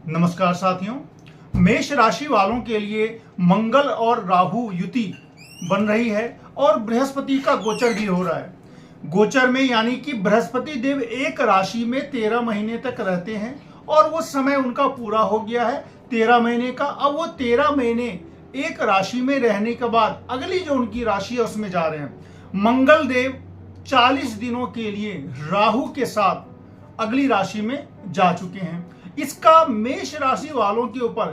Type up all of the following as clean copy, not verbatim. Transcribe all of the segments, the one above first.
नमस्कार साथियों। मेष राशि वालों के लिए मंगल और राहु युति बन रही है और बृहस्पति का गोचर भी हो रहा है। गोचर में यानी कि बृहस्पति देव एक राशि में 13 महीने तक रहते हैं और वो समय उनका पूरा हो गया है 13 महीने का। अब वो 13 महीने एक राशि में रहने के बाद अगली जो उनकी राशि है उसमें जा रहे हैं। मंगल देव 40 दिनों के लिए राहु के साथ अगली राशि में जा चुके हैं। इसका मेष राशि वालों के ऊपर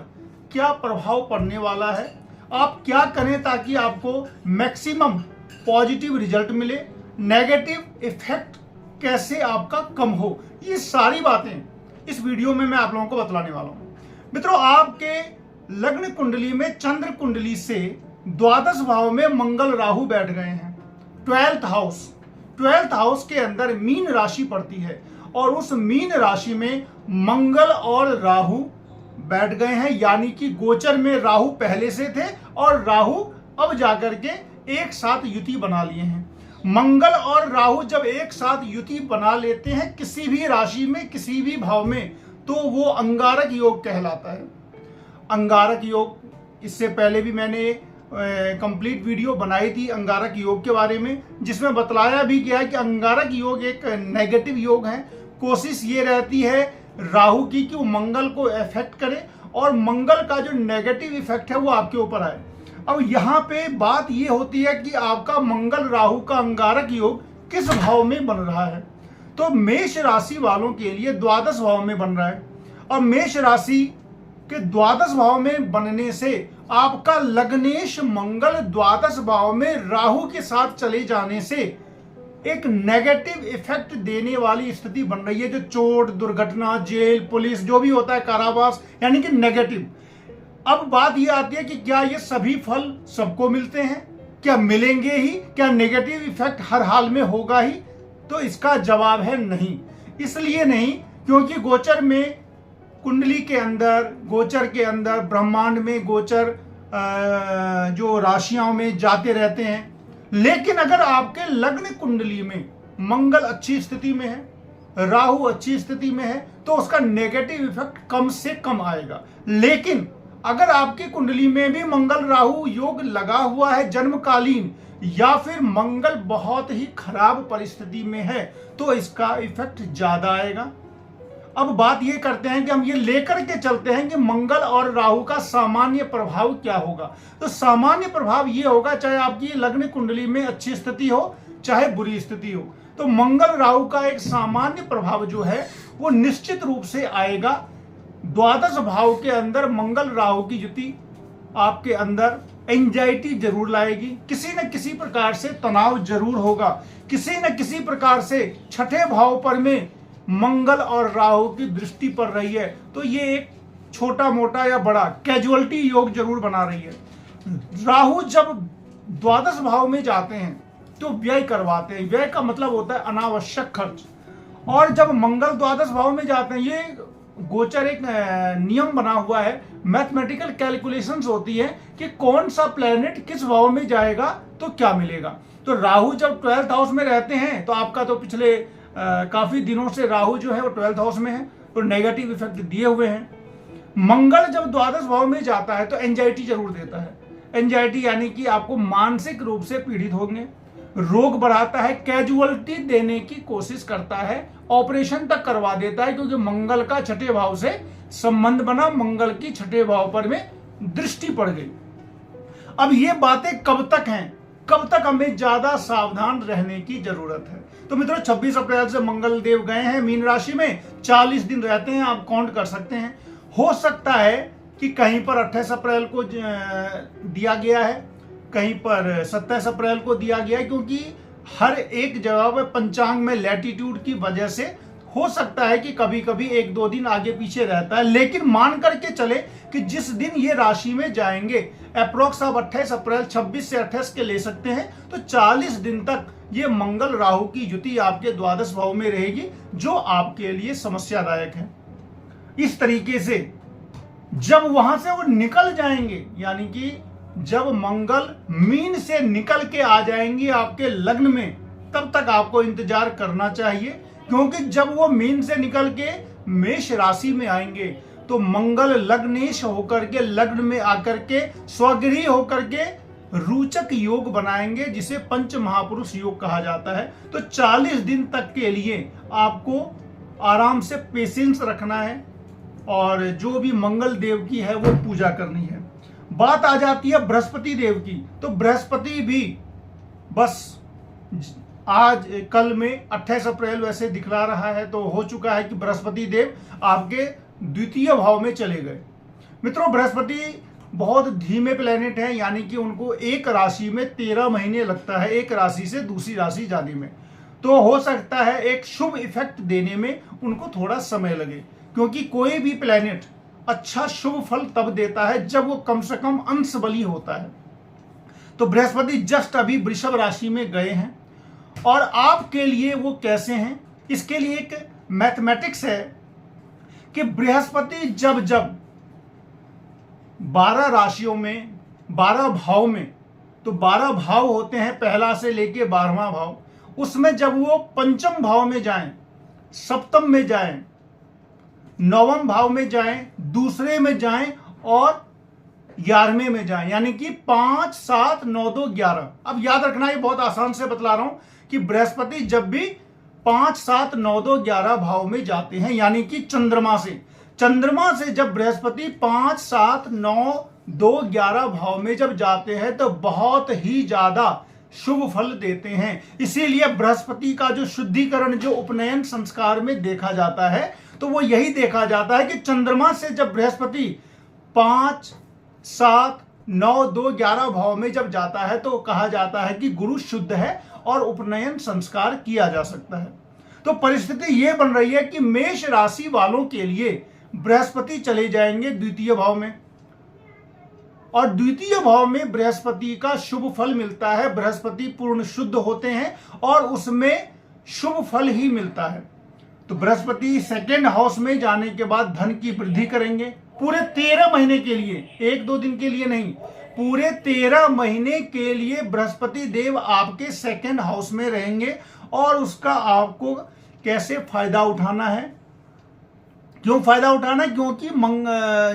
क्या प्रभाव पड़ने वाला है, आप क्या करें ताकि आपको मैक्सिमम पॉजिटिव रिजल्ट मिले, नेगेटिव इफेक्ट कैसे आपका कम हो, ये सारी बातें इस वीडियो में मैं आप लोगों को बतलाने वाला हूं। मित्रों, आपके लग्न कुंडली में चंद्र कुंडली से द्वादश भाव में मंगल राहु बैठ गए हैं। 12th हाउस के अंदर मीन राशि पड़ती है और उस मीन राशि में मंगल और राहु बैठ गए हैं, यानी कि गोचर में राहु पहले से थे और राहु अब जाकर के एक साथ युति बना लिए हैं। मंगल और राहु जब एक साथ युति बना लेते हैं किसी भी राशि में किसी भी भाव में, तो वो अंगारक योग कहलाता है। अंगारक योग, इससे पहले भी मैंने कंप्लीट वीडियो बनाई थी अंगारक योग के बारे में, जिसमें बतलाया भी गया है कि अंगारक योग एक नेगेटिव योग है। कोशिश ये रहती है राहु की कि वो मंगल को इफेक्ट करे और मंगल का जो नेगेटिव इफेक्ट है वो आपके ऊपर आए। अब यहाँ पे बात ये होती है कि आपका मंगल राहु का अंगारक योग किस भाव में बन रहा है। तो मेष राशि वालों के लिए द्वादश भाव में बन रहा है और मेष राशि के द्वादश भाव में बनने से आपका लग्नेश मंगल द्वादश भाव में राहु के साथ चले जाने से एक नेगेटिव इफेक्ट देने वाली स्थिति बन रही है, जो चोट, दुर्घटना, जेल, पुलिस, जो भी होता है, कारावास, यानी कि नेगेटिव। अब बात यह आती है कि क्या ये सभी फल सबको मिलते हैं, क्या मिलेंगे ही, क्या नेगेटिव इफेक्ट हर हाल में होगा ही? तो इसका जवाब है नहीं। इसलिए नहीं क्योंकि गोचर में कुंडली के अंदर, गोचर के अंदर, ब्रह्मांड में गोचर जो राशियों में जाते रहते हैं, लेकिन अगर आपके लग्न कुंडली में मंगल अच्छी स्थिति में है, राहु अच्छी स्थिति में है, तो उसका नेगेटिव इफेक्ट कम से कम आएगा। लेकिन अगर आपकी कुंडली में भी मंगल राहु योग लगा हुआ है जन्मकालीन, या फिर मंगल बहुत ही खराब परिस्थिति में है, तो इसका इफेक्ट ज्यादा आएगा। अब बात ये करते हैं कि हम ये लेकर के चलते हैं कि मंगल और राहु का सामान्य प्रभाव क्या होगा। तो सामान्य प्रभाव ये होगा, चाहे आपकी लग्न कुंडली में अच्छी स्थिति हो चाहे बुरी स्थिति हो, तो मंगल राहु का एक सामान्य प्रभाव जो है वो निश्चित रूप से आएगा। द्वादश भाव के अंदर मंगल राहु की युति आपके अंदर एंजाइटी जरूर लाएगी, किसी न किसी प्रकार से तनाव जरूर होगा, किसी न किसी प्रकार से छठे भाव पर में मंगल और राहु की दृष्टि पड़ रही है, तो ये एक छोटा मोटा या बड़ा कैजुअलिटी योग जरूर बना रही है। राहु जब द्वादश भाव में जाते हैं तो व्यय करवाते हैं। व्यय का मतलब होता है अनावश्यक खर्च। और जब मंगल द्वादश भाव में जाते हैं, ये गोचर एक नियम बना हुआ है, मैथमेटिकल कैलकुलेशंस होती है कि कौन सा प्लेनेट किस भाव में जाएगा तो क्या मिलेगा। तो राहु जब 12th हाउस में रहते हैं, तो आपका तो पिछले काफी दिनों से राहु जो है वो 12th हाउस में है, तो नेगेटिव इफेक्ट दिए हुए हैं। मंगल जब द्वादश भाव में जाता है तो एंजाइटी जरूर देता है। एंजाइटी यानी कि आपको मानसिक रूप से पीड़ित होंगे, रोग बढ़ाता है, कैजुअलिटी देने की कोशिश करता है, ऑपरेशन तक करवा देता है, क्योंकि मंगल का छठे भाव से संबंध बना, मंगल की छठे भाव पर में दृष्टि पड़ गई। अब ये बातें कब तक हैं, कब तक हमें ज्यादा सावधान रहने की जरूरत है? तो मित्रों, 26 अप्रैल से मंगल देव गए हैं मीन राशि में, 40 दिन रहते हैं, आप काउंट कर सकते हैं। हो सकता है कि कहीं पर 28 अप्रैल को दिया गया है, कहीं पर 27 अप्रैल को दिया गया है, क्योंकि हर एक जगह पर पंचांग में लैटिट्यूड की वजह से हो सकता है कि कभी कभी 1-2 दिन आगे पीछे रहता है। लेकिन मान करके चले कि जिस दिन ये राशि में जाएंगे, अप्रोक्स आप 28 अप्रैल 26 से 28 के ले सकते हैं, तो 40 दिन तक ये मंगल राहु की युति आपके द्वादश भाव में रहेगी, जो आपके लिए समस्यादायक है। इस तरीके से जब वहां से वो निकल जाएंगे, यानी कि जब मंगल मीन से निकल के आ जाएंगे आपके लग्न में, तब तक आपको इंतजार करना चाहिए, क्योंकि जब वो मीन से निकल के मेष राशि में आएंगे, तो मंगल लग्नेश होकर के, लग्न में आकर के, स्वगृही होकर के रोचक योग बनाएंगे, जिसे पंच महापुरुष योग कहा जाता है। तो 40 दिन तक के लिए आपको आराम से पेशेंस रखना है और जो भी मंगल देव की है वो पूजा करनी है। बात आ जाती है बृहस्पति देव की, तो बृहस्पति भी बस आज कल में 28 अप्रैल वैसे दिखला रहा है, तो हो चुका है कि बृहस्पति देव आपके द्वितीय भाव में चले गए। मित्रों, बृहस्पति बहुत धीमे प्लेनेट है, यानी कि उनको एक राशि में 13 महीने लगता है एक राशि से दूसरी राशि जाने में। तो हो सकता है एक शुभ इफेक्ट देने में उनको थोड़ा समय लगे, क्योंकि कोई भी प्लेनेट अच्छा शुभ फल तब देता है जब वो कम से कम अंश बली होता है। तो बृहस्पति जस्ट अभी वृषभ राशि में गए हैं, और आपके लिए वो कैसे हैं, इसके लिए एक मैथमेटिक्स है कि बृहस्पति जब जब 12 राशियों में 12 भाव में, तो 12 भाव होते हैं पहला से लेके 12वां भाव, उसमें जब वो पंचम भाव में जाएं, सप्तम में जाएं, नवम भाव में जाएं, दूसरे में जाएं और 11वें में जाएं, यानी कि 5, 7, 9, 2, 11। अब याद रखना, ये बहुत आसान से बतला रहा हूं कि बृहस्पति जब भी 5, 7, 9, 2, 11 भाव में जाते हैं, यानी कि चंद्रमा से जब बृहस्पति 5, 7, 9, 2, 11 भाव में जब जाते हैं तो बहुत ही ज्यादा शुभ फल देते हैं। इसीलिए बृहस्पति का जो शुद्धिकरण, जो उपनयन संस्कार में देखा जाता है, तो वो यही देखा जाता है कि चंद्रमा से जब बृहस्पति 5, 7, 9, 2, 11 भाव में जब जाता है तो कहा जाता है कि गुरु शुद्ध है और उपनयन संस्कार किया जा सकता है। तो परिस्थिति ये बन रही है कि मेष राशि वालों के लिए बृहस्पति चले जाएंगे द्वितीय भाव में, और द्वितीय भाव में बृहस्पति का शुभ फल मिलता है। बृहस्पति पूर्ण शुद्ध होते हैं और उसमें शुभ फल ही मिलता है। तो बृहस्पति सेकेंड हाउस में जाने के बाद धन की वृद्धि करेंगे पूरे 13 महीने के लिए, 1-2 दिन के लिए नहीं, पूरे 13 महीने के लिए बृहस्पति देव आपके सेकेंड हाउस में रहेंगे। और उसका आपको कैसे फायदा उठाना है, क्यों फायदा उठाना, क्योंकि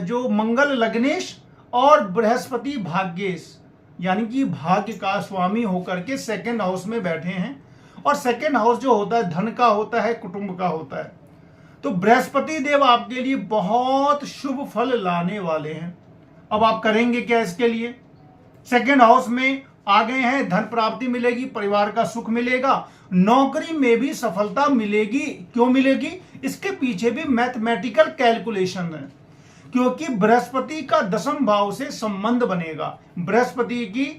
जो मंगल लग्नेश और बृहस्पति भाग्येश, यानी कि भाग्य का स्वामी होकर के सेकेंड हाउस में बैठे हैं। और सेकेंड हाउस जो होता है धन का होता है, कुटुंब का होता है। तो बृहस्पति देव आपके लिए बहुत शुभ फल लाने वाले हैं। अब आप करेंगे क्या इसके लिए? सेकेंड हाउस में आ गए हैं, धन प्राप्ति मिलेगी, परिवार का सुख मिलेगा, नौकरी में भी सफलता मिलेगी। क्यों मिलेगी? इसके पीछे भी मैथमेटिकल कैलकुलेशन है, क्योंकि बृहस्पति का 10वें भाव से संबंध बनेगा। बृहस्पति की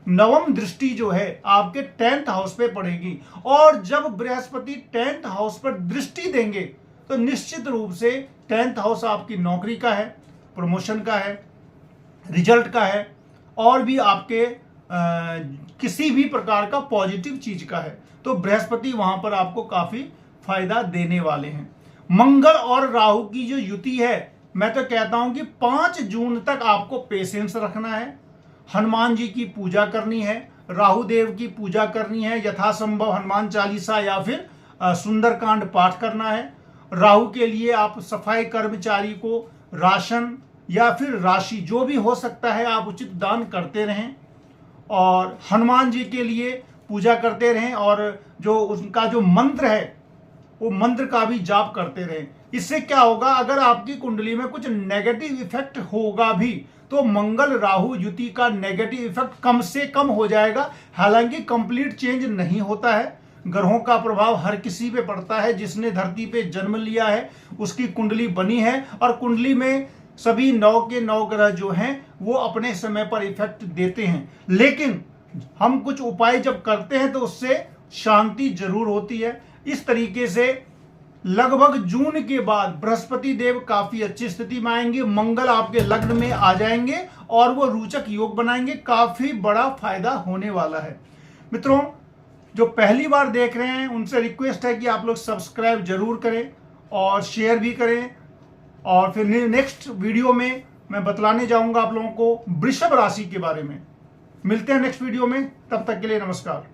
9वीं दृष्टि जो है आपके 10th हाउस पे पड़ेगी, और जब बृहस्पति 10th हाउस पर दृष्टि देंगे तो निश्चित रूप से 10th हाउस आपकी नौकरी का है, प्रमोशन का है, रिजल्ट का है, और भी आपके किसी भी प्रकार का पॉजिटिव चीज का है। तो बृहस्पति वहां पर आपको काफी फायदा देने वाले हैं। मंगल और राहु की जो युति है, मैं तो कहता हूं कि 5 जून तक आपको पेशेंस रखना है, हनुमान जी की पूजा करनी है, राहु देव की पूजा करनी है, यथासंभव हनुमान चालीसा या फिर सुंदरकांड पाठ करना है। राहु के लिए आप सफाई कर्मचारी को राशन या फिर राशि जो भी हो सकता है आप उचित दान करते रहें, और हनुमान जी के लिए पूजा करते रहें, और जो उनका जो मंत्र है वो मंत्र का भी जाप करते रहें। इससे क्या होगा, अगर आपकी कुंडली में कुछ नेगेटिव इफेक्ट होगा भी तो मंगल राहु युति का नेगेटिव इफेक्ट कम से कम हो जाएगा। हालांकि कंप्लीट चेंज नहीं होता है, ग्रहों का प्रभाव हर किसी पे पड़ता है। जिसने धरती पे जन्म लिया है उसकी कुंडली बनी है, और कुंडली में सभी 9 के 9 ग्रह जो हैं वो अपने समय पर इफेक्ट देते हैं। लेकिन हम कुछ उपाय जब करते हैं तो उससे शांति जरूर होती है। इस तरीके से लगभग जून के बाद बृहस्पति देव काफी अच्छी स्थिति में आएंगे, मंगल आपके लग्न में आ जाएंगे और वो रोचक योग बनाएंगे। काफी बड़ा फायदा होने वाला है। मित्रों, जो पहली बार देख रहे हैं उनसे रिक्वेस्ट है कि आप लोग सब्सक्राइब जरूर करें और शेयर भी करें। और फिर नेक्स्ट वीडियो में मैं बतलाने जाऊंगा आप लोगों को वृषभ राशि के बारे में। मिलते हैं नेक्स्ट वीडियो में, तब तक के लिए नमस्कार।